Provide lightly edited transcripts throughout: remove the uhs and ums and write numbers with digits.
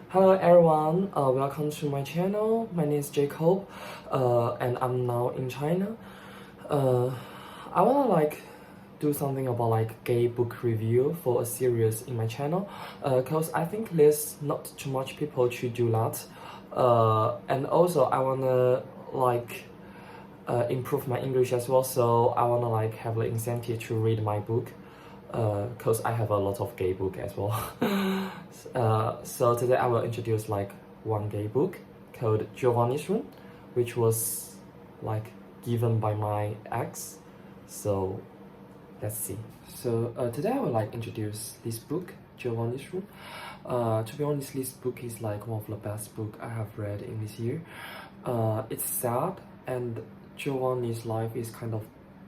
Hello everyone, welcome to my channel. My name is Jacob, and I'm now in China. Uh, I wanna do something about gay book review for a series in my channel, cause I think there's not too much people to do that. And also I wanna improve my English as well, so I wanna have the incentive to read my book. Cause I have a lot of gay book as well. So today I will introduce one gay book called Giovanni's Room, which was given by my ex. So let's see. So today I will introduce this book, Giovanni's Room. To be honest, this book is one of the best book I have read in this year. It's sad, and Giovanni's life is kind of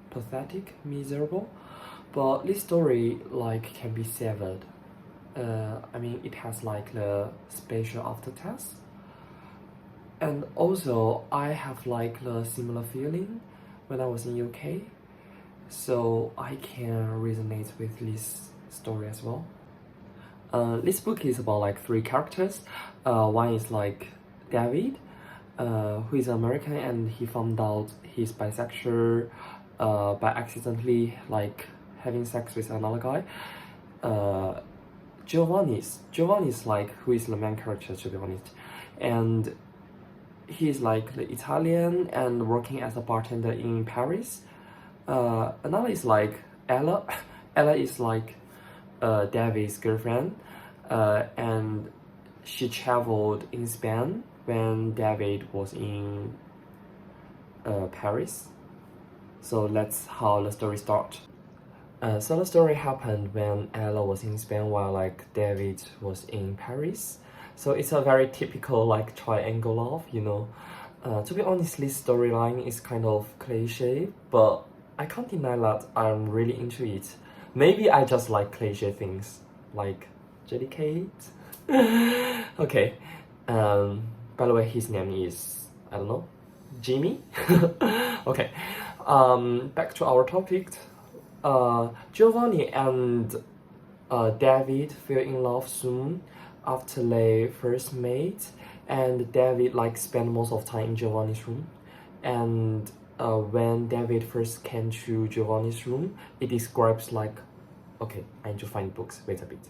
pathetic, miserable. But this story can be savored. I mean, it has the special aftertaste, and also I have the similar feeling when I was in UK, so I can resonate with this story as well. This book is about three characters. One is David, who is American, and he found out he's bisexual by accidentally having sex with another guy. Giovanni is who is the main character, to be honest, and he's the Italian and working as a bartender in Paris. Another is Ella. Ella is David's girlfriend, and she traveled in Spain when David was in Paris. So that's how the story starts. So the story happened when Ella was in Spain while David was in Paris. So it's a very typical triangle love, you know. To be honest, this storyline is kind of cliche, but I can't deny that I'm really into it. Maybe I just like cliche things, like JDK. Okay. By the way, his name is, I don't know, Jimmy. Okay. Back to our topic. Giovanni and David fell in love soon after they first met, and David spent most of time in Giovanni's room. And when David first came to Giovanni's room, it describes okay, I need to find books. Wait a bit.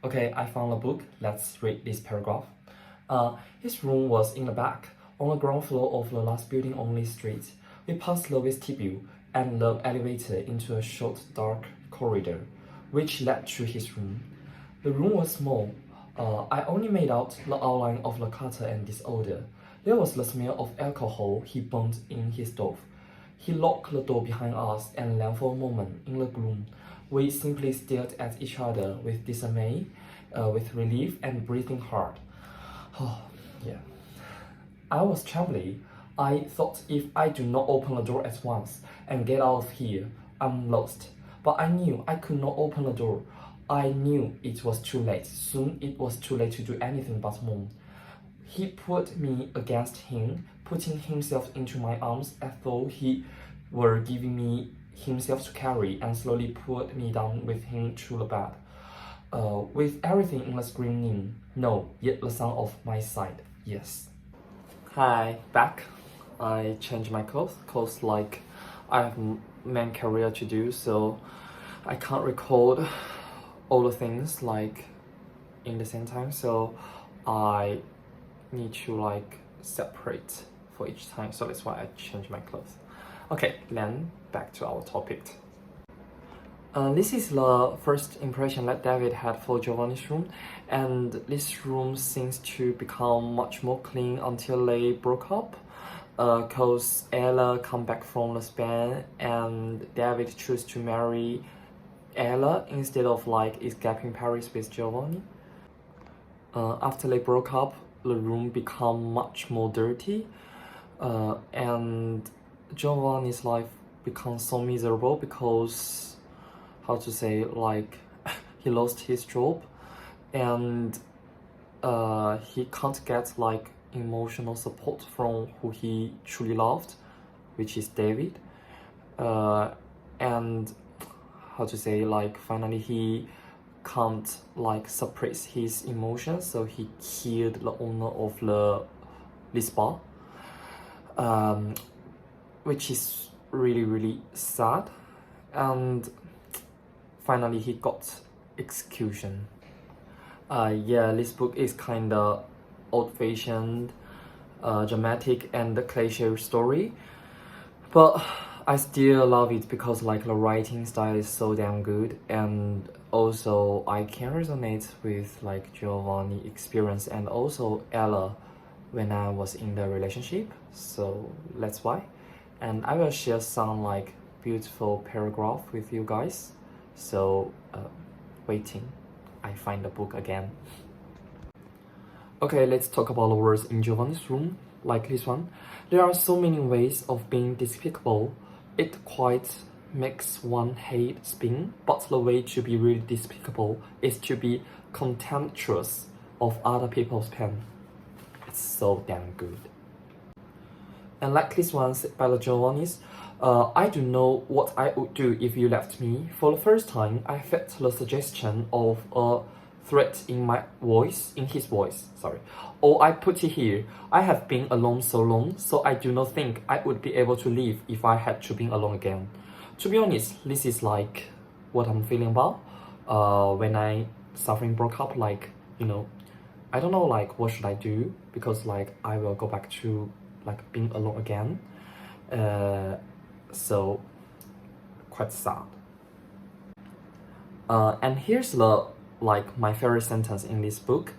Okay, I found a book. Let's read this paragraph. His room was in the back, on the ground floor of the last building on this street. We passed the vestibule and the elevator into a short, dark corridor, which led to his room. The room was small. I only made out the outline of the clutter and disorder. There was the smell of alcohol he burned in his stove. He locked the door behind us and then for a moment, in the gloom, we simply stared at each other with dismay, with relief and breathing hard. Oh, yeah. I was trembling. I thought if I do not open the door at once and get out of here, I'm lost. But I knew I could not open the door. I knew it was too late. Soon it was too late to do anything but moan. He put me against him, putting himself into my arms as though he were giving me himself to carry, and slowly put me down with him to the bed. With everything in the screaming, no, yet the sound of my side, yes. Hi, back. I changed my clothes because I have main career to do, so I can't record all the things in the same time, so I need to separate for each time, so that's why I changed my clothes. Okay, then back to our topic. This is the first impression that David had for Giovanni's room, and this room seems to become much more clean until they broke up. Cause Ella come back from Spain and David chose to marry Ella instead of escaping Paris with Giovanni. After they broke up, the room become much more dirty, and Giovanni's life becomes so miserable because, how to say, he lost his job, and he can't get emotional support from who he truly loved, which is David. And how to say, finally he can't like suppress his emotions, so he killed the owner of this bar, which is really sad. And finally he got execution. Yeah, this book is kinda old-fashioned, dramatic and cliche story, but I still love it because like the writing style is so damn good, and also I can resonate with like Giovanni experience and also Ella when I was in the relationship, so that's why. And I will share some like beautiful paragraph with you guys, so waiting I find the book again. Okay, let's talk about the words in Giovanni's room, like this one. There are so many ways of being despicable. It quite makes one hate spin, but the way to be really despicable is to be contemptuous of other people's pain. It's so damn good. And like this one said by the Giovanni's, I do know what I would do if you left me. For the first time, I felt the suggestion of a threat in his voice, sorry. Or I put it here, I have been alone so long, so I do not think I would be able to live if I had to be alone again. To be honest, this is like what I'm feeling about when I suffering broke up, like, you know, I don't know like what should I do, because like I will go back to like being alone again. So quite sad. And here's the like my favorite sentence in this book,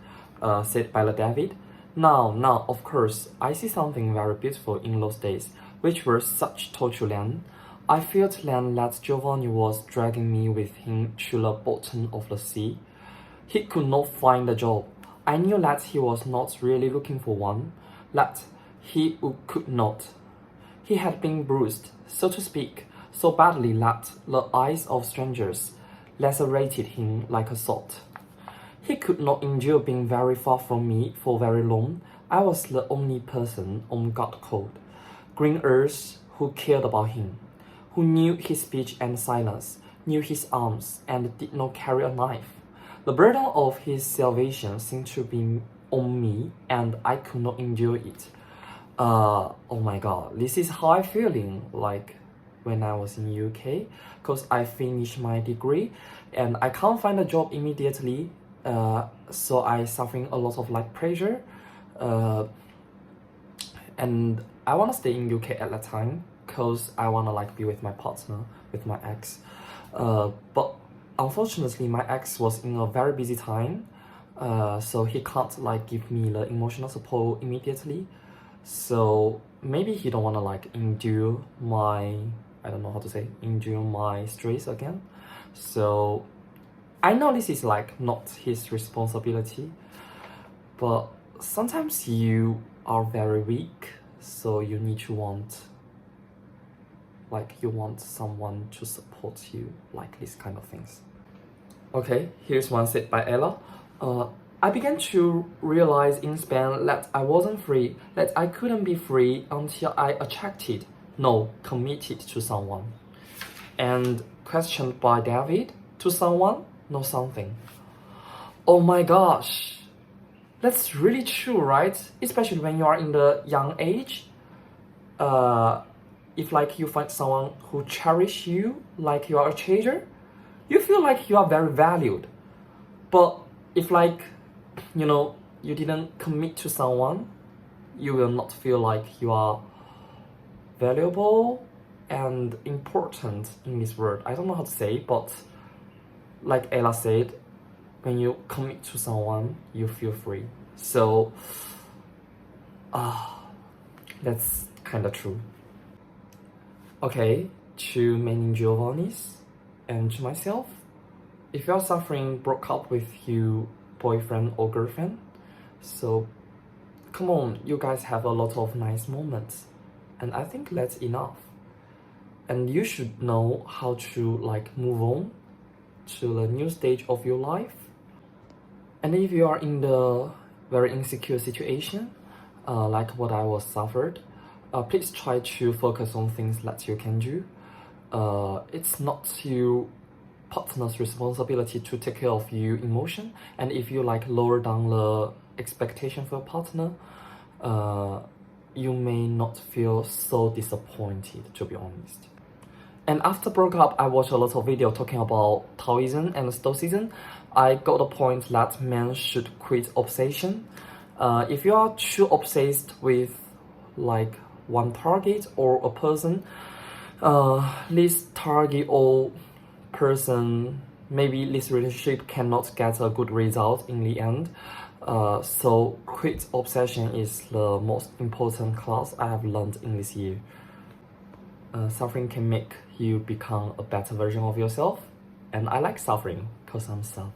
said by David. Now, of course, I see something very beautiful in those days, which were such torture then. I felt then that Giovanni was dragging me with him to the bottom of the sea. He could not find a job. I knew that he was not really looking for one, that he could not. He had been bruised, so to speak, so badly that the eyes of strangers lacerated him like a sword. He could not endure being very far from me for very long. I was the only person on God called green earth who cared about him, who knew his speech and silence, knew his arms, and did not carry a knife. The burden of his salvation seemed to be on me, and I could not endure it. Oh my god, this is how I feeling like when I was in UK, because I finished my degree and I can't find a job immediately, so I suffering a lot of like pressure, and I want to stay in UK at that time because I want to like be with my partner, with my ex, but unfortunately my ex was in a very busy time, so he can't like give me the emotional support immediately. So maybe he don't want to like endure my, I don't know how to say, endure my stress again. So I know this is like not his responsibility, but sometimes you are very weak, so you need to want, like you want someone to support you, like these kind of things. Okay, here's one said by Ella. I began to realize in Spain that I wasn't free, that I couldn't be free until I attracted, no, committed to someone. And questioned by David, to someone, no something. Oh my gosh, that's really true, right? Especially when you are in the young age. If like you find someone who cherish you like you are a treasure, you feel like you are very valued. But if like, you know, you didn't commit to someone, you will not feel like you are valuable and important in this world. I don't know how to say, but like Ella said, when you commit to someone, you feel free. So that's kind of true. Okay, to many Giovannis and to myself, if you're suffering broke up with your boyfriend or girlfriend, so come on, you guys have a lot of nice moments, and I think that's enough. And you should know how to like move on to the new stage of your life. And if you are in the very insecure situation, like what I was suffered, please try to focus on things that you can do. It's not to partner's responsibility to take care of your emotion, and if you like lower down the expectation for your partner, you may not feel so disappointed, to be honest. And after broke up, I watched a lot of video talking about Taoism and Stoicism. I got the point that men should quit obsession. If you are too obsessed with like one target or a person, this target or person, maybe this relationship cannot get a good result in the end. So quit obsession is the most important class I have learned in this year. Suffering can make you become a better version of yourself, and I like suffering because I'm sad.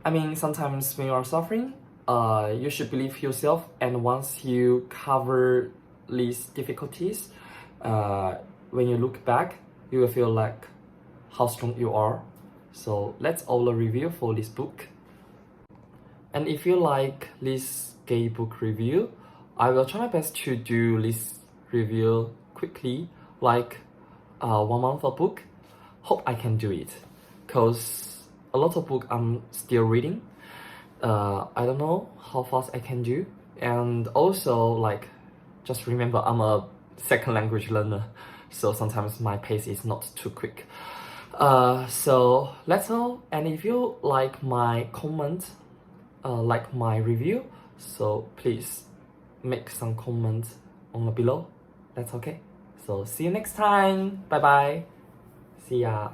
I mean, sometimes when you are suffering, you should believe yourself, and once you cover these difficulties, when you look back, you will feel like how strong you are. So that's all the review for this book. And if you like this gay book review, I will try my best to do this review quickly, like 1 month a book. Hope I can do it, because a lot of book I'm still reading. I don't know how fast I can do, and also like just remember I'm a second language learner, so sometimes my pace is not too quick. So that's all, and if you like my comment, like my review, so please make some comments on the below. That's okay. So see you next time. Bye bye. See ya.